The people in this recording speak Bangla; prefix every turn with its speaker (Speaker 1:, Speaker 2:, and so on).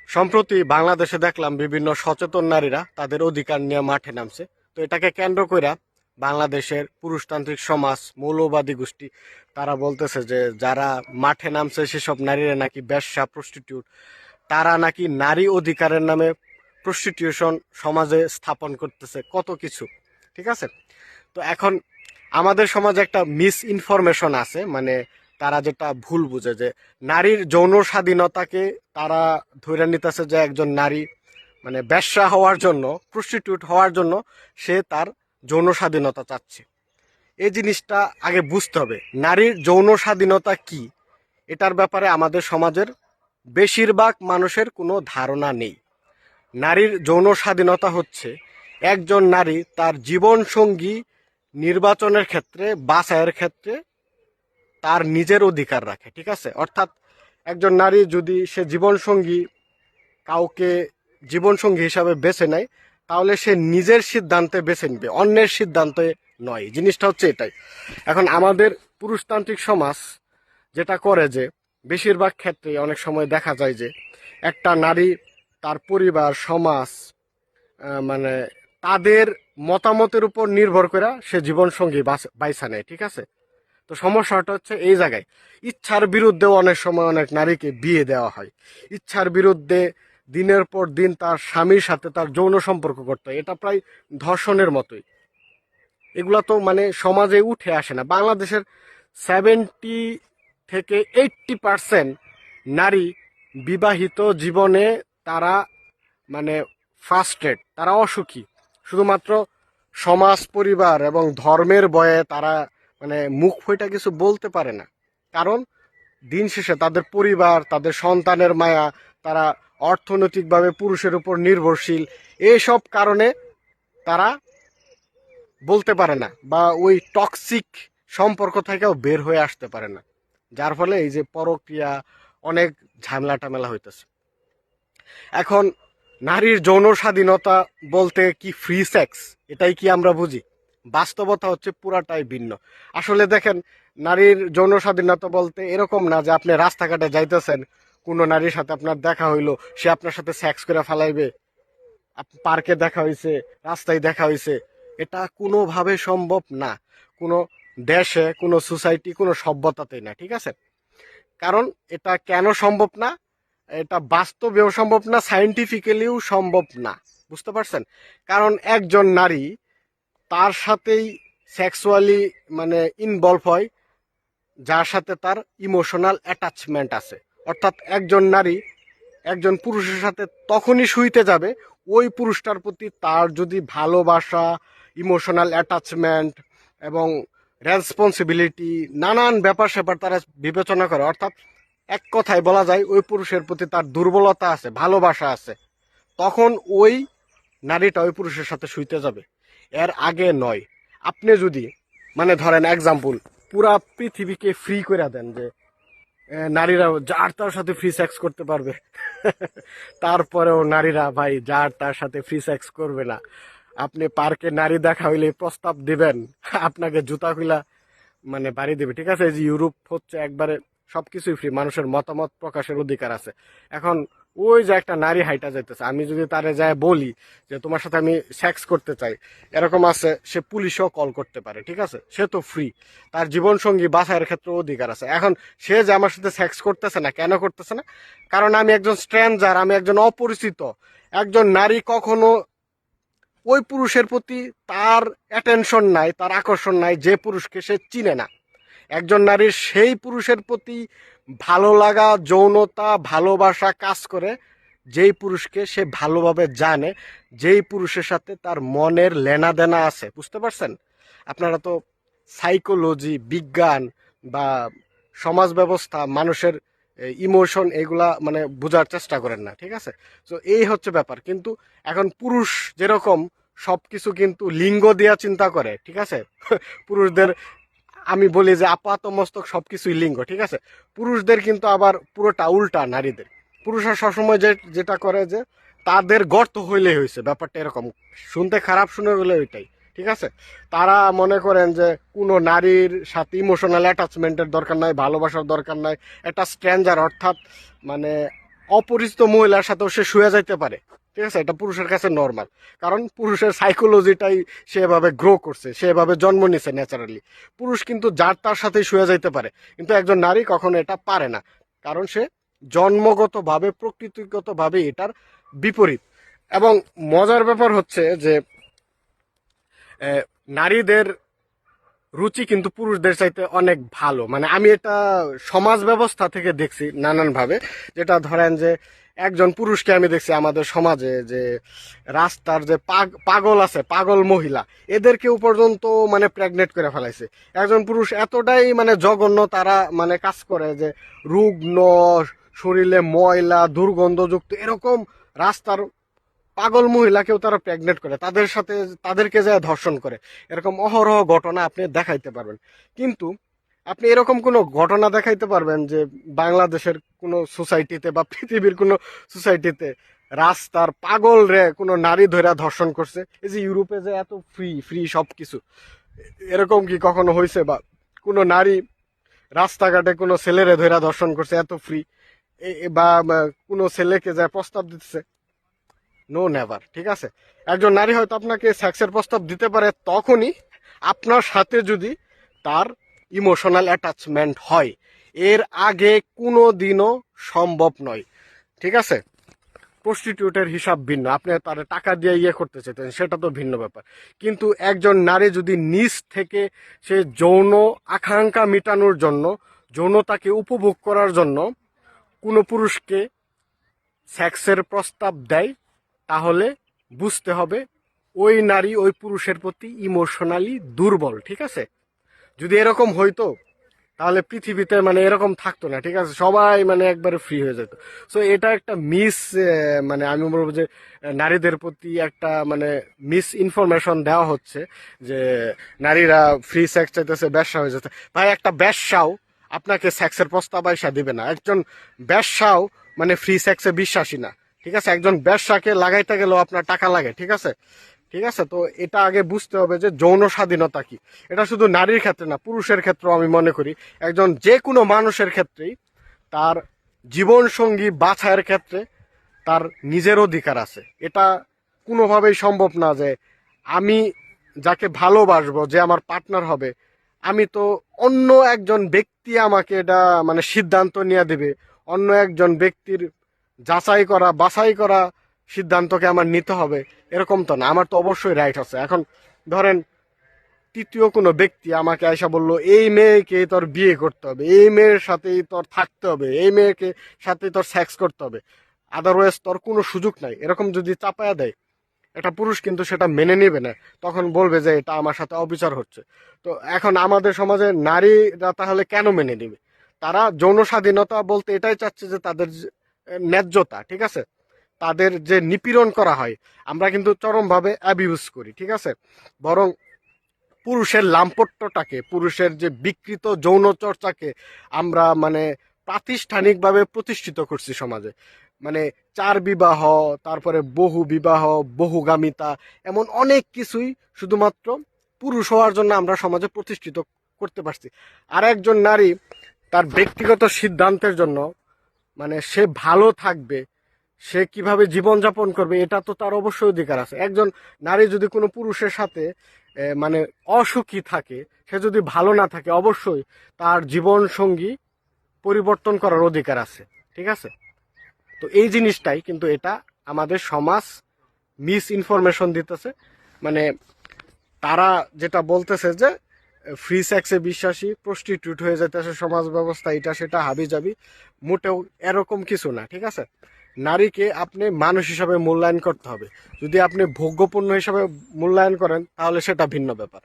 Speaker 1: সম্প্রতি বাংলাদেশে দেখলাম বিভিন্ন সচেতন নারীরা তাদের অধিকার নিয়ে মাঠে নামছে। তো এটাকে কেন্দ্র কইরা বাংলাদেশের পুরুষতান্ত্রিক সমাজ, মৌলবাদী গোষ্ঠী তারা বলতেছে যে যারা মাঠে নামছে সেসব নারীরা নাকি বেশ্যা, প্রস্টিটিউট। তারা নাকি নারী অধিকারের নামে প্রস্টিটিউশন সমাজে স্থাপন করতেছে, কত কিছু। ঠিক আছে। তো এখন আমাদের সমাজে একটা মিস ইনফরমেশন আছে, মানে তারা যেটা ভুল বুঝে যে নারীর যৌন স্বাধীনতাকে তারা ধরে নিতেছে যে একজন নারী মানে বেশ্যা হওয়ার জন্য, প্রস্টিটিউট হওয়ার জন্য সে তার যৌন স্বাধীনতা চাচ্ছে। এই জিনিসটা আগে বুঝতে হবে, নারীর যৌন স্বাধীনতা কি এটার ব্যাপারে আমাদের সমাজের বেশিরভাগ মানুষের কোনো ধারণা নেই। নারীর যৌন স্বাধীনতা হচ্ছে একজন নারী তার জীবন সঙ্গী নির্বাচনের ক্ষেত্রে, বাছাইয়ের ক্ষেত্রে তার নিজের অধিকার রাখে। ঠিক আছে। অর্থাৎ একজন নারী যদি সে জীবনসঙ্গী কাউকে জীবনসঙ্গী হিসাবে বেছে নেয়, তাহলে সে নিজের সিদ্ধান্তে বেছে নিবে, অন্যের সিদ্ধান্তে নয়। জিনিসটা হচ্ছে এটাই। এখন আমাদের পুরুষতান্ত্রিক সমাজ যেটা করে যে বেশিরভাগ ক্ষেত্রে অনেক সময় দেখা যায় যে একটা নারী তার পরিবার, সমাজ, মানে তাদের মতামতের উপর নির্ভর করে সে জীবনসঙ্গী বাইছা নেয়। ঠিক আছে। তো সমস্যাটা হচ্ছে এই জায়গায়, ইচ্ছার বিরুদ্ধে অনেক সময় অনেক নারীকে বিয়ে দেওয়া হয়। ইচ্ছার বিরুদ্ধে দিনের পর দিন তার স্বামীর সাথে তার যৌন সম্পর্ক করতে হয়। এটা প্রায় ধর্ষণের মতোই। এগুলা তো মানে সমাজে উঠে আসে না। বাংলাদেশের 70 থেকে 80% নারী বিবাহিত জীবনে তারা মানে ফ্রাস্ট্রেট, তারা অসুখী। শুধুমাত্র সমাজ, পরিবার এবং ধর্মের ভয়ে তারা মানে মুখ ফুইটা কিছু বলতে পারে না। কারণ দিন শেষে তাদের পরিবার, তাদের সন্তানের মায়া, তারা অর্থনৈতিকভাবে পুরুষের উপর নির্ভরশীল। এইসব কারণে তারা বলতে পারে না বা ওই টক্সিক সম্পর্ক থেকেও বের হয়ে আসতে পারে না, যার ফলে এই যে পরক্রিয়া, অনেক ঝামেলা টামেলা হইতেছে। এখন নারীর যৌন স্বাধীনতা বলতে কি ফ্রি সেক্স, এটাই কি আমরা বুঝি? বাস্তবতা হচ্ছে পুরাটাই ভিন্ন। আসলে দেখেন, নারীর যৌন স্বাধীনতা বলতে এরকম না যে আপনি রাস্তাঘাটে যাইতেছেন, কোনো নারীর সাথে আপনার দেখা হইলো, সে আপনার সাথে সেক্স করে ফেলাইবে। পার্কে দেখা হয়েছে, রাস্তায় দেখা হয়েছে, এটা কোনোভাবে সম্ভব না। কোনো দেশে, কোনো সোসাইটি, কোনো সভ্যতাতেই না। ঠিক আছে। কারণ এটা কেন সম্ভব না, এটা বাস্তবেও সম্ভব না, সায়েন্টিফিক্যালিও সম্ভব না। বুঝতে পারছেন? কারণ একজন নারী তার সাথেই সেক্সুয়ালি মানে ইনভলভ হয় যার সাথে তার ইমোশনাল অ্যাটাচমেন্ট আছে। অর্থাৎ একজন নারী একজন পুরুষের সাথে তখনই শুইতে যাবে ওই পুরুষটার প্রতি তার যদি ভালোবাসা, ইমোশনাল অ্যাটাচমেন্ট এবং রেসপন্সিবিলিটি, নানান ব্যাপার স্যাপার তারা বিবেচনা করে। অর্থাৎ এক কথায় বলা যায় ওই পুরুষের প্রতি তার দুর্বলতা আছে, ভালোবাসা আছে, তখন ওই নারীটা ওই পুরুষের সাথে শুইতে যাবে, এর আগে নয়। আপনি যদি মানে ধরেন এক্সাম্পল পুরা পৃথিবীকে ফ্রি করে দেন যে নারীরা যার তার সাথে ফ্রি সেক্স করতে পারবে, তারপরেও নারীরা ভাই যার তার সাথে ফ্রি সেক্স করবে না। আপনি পার্কে নারী দেখা হইলে প্রস্তাব দিবেন, আপনাকে জুতা খুলা মানে বাড়ি দেবে। ঠিক আছে। এই যে ইউরোপ হচ্ছে একবারে সবকিছুই ফ্রি, মানুষের মতামত প্রকাশের অধিকার আছে। এখন ওই যে একটা নারী হাইটা যাইতেছে, আমি যদি তারে যায় বলি যে তোমার সাথে আমি সেক্স করতে চাই, এরকম আছে, সে পুলিশও কল করতে পারে। ঠিক আছে। সে তো ফ্রি, তার জীবন সঙ্গী বাছাইয়ের ক্ষেত্রে অধিকার আছে। এখন সে যে আমার সাথে সেক্স করতেছে না, কেন করতেছে না? কারণ আমি একজন স্ট্রেঞ্জার, আমি একজন অপরিচিত। একজন নারী কখনো ওই পুরুষের প্রতি তার অ্যাটেনশন নাই, তার আকর্ষণ নাই যে পুরুষকে সে চিনে না। একজন নারীর সেই পুরুষের প্রতি ভালো লাগা, যৌনতা, ভালোবাসা কাজ করে যেই পুরুষকে সে ভালোভাবে জানে, যেই পুরুষের সাথে তার মনের লেনা দেনা আছে। বুঝতে পারছেন? আপনারা তো সাইকোলজি, বিজ্ঞান বা সমাজ ব্যবস্থা, মানুষের ইমোশন, এগুলা মানে বোঝার চেষ্টা করেন না। ঠিক আছে। তো এই হচ্ছে ব্যাপার। কিন্তু এখন পুরুষ যেরকম সবকিছু কিন্তু লিঙ্গ দিয়া চিন্তা করে। ঠিক আছে। পুরুষদের আমি বলি যে আপাত মস্তক সবকিছুই লিঙ্গ। ঠিক আছে। পুরুষদের কিন্তু আবার পুরোটা উল্টা নারীদের। পুরুষরা সবসময় যেটা করে যে তাদের গর্ত হইলে হয়েছে, ব্যাপারটা এরকম। শুনতে খারাপ শুনে হলে ওইটাই। ঠিক আছে। তারা মনে করেন যে কোনো নারীর সাথে ইমোশনাল অ্যাটাচমেন্টের দরকার নাই, ভালোবাসার দরকার নাই। একটা স্ট্রেঞ্জার, অর্থাৎ মানে অপরিচিত মহিলার সাথেও সে শুয়ে যাইতে পারে, ঠিক আছে, এটা পুরুষের কাছে নর্মাল। কারণ পুরুষের সাইকোলজিটাই সেভাবে গ্রো করছে, সেভাবে জন্ম নিছে ন্যাচারালি। পুরুষ কিন্তু যার তার সাথে শুয়ে যাইতে পারে, কিন্তু একজন নারী কখনো এটা পারে না, কারণ সে জন্মগতভাবে প্রকৃতিগতভাবে এটার বিপরীত। এবং মজার ব্যাপার হচ্ছে যে নারীদের রুচি কিন্তু পুরুষদের চাইতে অনেক ভালো। মানে আমি এটা সমাজ ব্যবস্থা থেকে দেখছি নানান ভাবে। যেটা ধরেন যে একজন পুরুষকে আমি দেখছি আমাদের সমাজে যে রাস্তার যে পাগল আছে, পাগল মহিলা, এদেরকেও পর্যন্ত মানে প্রেগনেন্ট করে ফেলাইছে। একজন পুরুষ এতটাই মানে জঘন্য তারা মানে কাজ করে যে রুগ্ন, শরীরে ময়লা, দুর্গন্ধযুক্ত এরকম রাস্তার পাগল মহিলাকেও তারা প্রেগনেন্ট করে, তাদের সাথে তাদেরকে যায় ধর্ষণ করে। এরকম অহরহ ঘটনা আপনি দেখাইতে পারবেন। কিন্তু আপনি এরকম কোনো ঘটনা দেখাইতে পারবেন যে বাংলাদেশের কোনো সোসাইটিতে বা পৃথিবীর কোনো সোসাইটিতে রাস্তার পাগল রে কোনো নারী ধরে ধর্ষণ করছে? এই যে ইউরোপে যে এত ফ্রি ফ্রি সব কিছু, এরকম কি কখনো হয়েছে? বা কোনো নারী রাস্তাঘাটে কোনো ছেলেরে ধরে ধর্ষণ করছে এত ফ্রি? বা কোনো ছেলেকে যায় প্রস্তাব দিতেছে? No, never. ঠিক আছে, একজন নারী হয়তো আপনাকে সেক্সের প্রস্তাব দিতে পারে তখনই আপনার সাথে যদি তার ইমোশনাল অ্যাটাচমেন্ট হয়, এর আগে কোনো দিনও সম্ভব নয়। ঠিক আছে, প্রস্টিটিউটের হিসাব ভিন্ন, আপনি তার টাকা দিয়ে ইয়ে করতে চাইতেন সেটা তো ভিন্ন ব্যাপার। কিন্তু একজন নারী যদি নিজ থেকে সে যৌন আকাঙ্ক্ষা মেটানোর জন্য, যৌনতাকে উপভোগ করার জন্য কোনো পুরুষকে সেক্সের প্রস্তাব দেয়, তাহলে বুঝতে হবে ওই নারী ওই পুরুষের প্রতি ইমোশনালি দুর্বল। ঠিক আছে, যদি এরকম হইতো তাহলে পৃথিবীতে মানে এরকম থাকতো না। ঠিক আছে, সবাই মানে একবারে ফ্রি হয়ে যেত। সো এটা একটা মিস, মানে আমি বলবো যে নারীদের প্রতি একটা মানে মিস ইনফরমেশন দেওয়া হচ্ছে যে নারীরা ফ্রি সেক্স চাইতেছে, ব্যবসা হয়ে যেতে। ভাই, একটা ব্যবসাও আপনাকে সেক্সের প্রস্তাব আইসা দিবে না। একজন ব্যবসাও মানে ফ্রি সেক্সে বিশ্বাসী না। ঠিক আছে, একজন ব্যবসাকে লাগাইতে গেলেও আপনার টাকা লাগে। ঠিক আছে, ঠিক আছে, তো এটা আগে বুঝতে হবে যে যৌন স্বাধীনতা কি। এটা শুধু নারীর ক্ষেত্রে না, পুরুষের ক্ষেত্রেও আমি মনে করি একজন যে কোনো মানুষের ক্ষেত্রেই তার জীবন সঙ্গী বাছাইয়ের ক্ষেত্রে তার নিজের অধিকার আছে। এটা কোনোভাবেই সম্ভব না যে আমি যাকে ভালোবাসবো, যে আমার পার্টনার হবে, আমি তো অন্য একজন ব্যক্তি আমাকে এটা মানে সিদ্ধান্ত নিয়ে দেবে, অন্য একজন ব্যক্তির যাচাই করা বাছাই করা সিদ্ধান্তকে আমার নিতে হবে, এরকম তো না। আমার তো অবশ্যই রাইট আছে। এখন ধরেন তৃতীয় কোনো ব্যক্তি আমাকে আয়সা বললো এই মেয়েকে তোর বিয়ে করতে হবে, এই মেয়ের সাথেই তোর থাকতে হবে, এই মেয়েকে সাথে তোর সেক্স করতে হবে, আদারওয়াইজ তোর কোনো সুযোগ নাই, এরকম যদি চাপায়া দেয়, একটা পুরুষ কিন্তু সেটা মেনে নেবে না। তখন বলবে যে এটা আমার সাথে অবিচার হচ্ছে। তো এখন আমাদের সমাজে নারীরা তাহলে কেন মেনে নেবে? তারা যৌন স্বাধীনতা বলতে এটাই চাচ্ছে যে তাদের ন্যায্যতা। ঠিক আছে, তাদের যে নিপীড়ন করা হয় আমরা কিন্তু চরমভাবে অ্যাবিউজ করি। ঠিক আছে, বরং পুরুষের লাম্পট্যটাকে, পুরুষের যে বিকৃত যৌন চর্চাকে আমরা মানে প্রাতিষ্ঠানিকভাবে প্রতিষ্ঠিত করছি সমাজে। মানে চার বিবাহ, তারপরে বহু বিবাহ, বহুগামিতা, এমন অনেক কিছুই শুধুমাত্র পুরুষ হওয়ার জন্য আমরা সমাজে প্রতিষ্ঠিত করতে পারছি। আর একজন নারী তার ব্যক্তিগত সিদ্ধান্তের জন্য মানে সে ভালো থাকবে, সে কিভাবে জীবনযাপন করবে, এটা তো তার অবশ্যই অধিকার আছে। একজন নারী যদি কোনো পুরুষের সাথে মানে অসুখী থাকে, সে যদি ভালো না থাকে, অবশ্যই তার জীবন সঙ্গী পরিবর্তন করার অধিকার আছে। ঠিক আছে, তো এই জিনিসটাই কিন্তু এটা আমাদের সমাজ মিস ইনফরমেশন দিতেছে। মানে তারা যেটা বলতেছে যে ফ্রি সেক্সে বিশ্বাসী, প্রস্টিটিউট হয়ে যেতেছে সমাজ ব্যবস্থা, এটা সেটা হাবি যাবি, মোটেও এরকম কিছু না। ঠিক আছে, নারীকে আপনি মানুষ হিসাবে মূল্যায়ন করতে হবে। যদি আপনি ভোগ্যপণ্য হিসাবে মূল্যায়ন করেন তাহলে সেটা ভিন্ন ব্যাপার।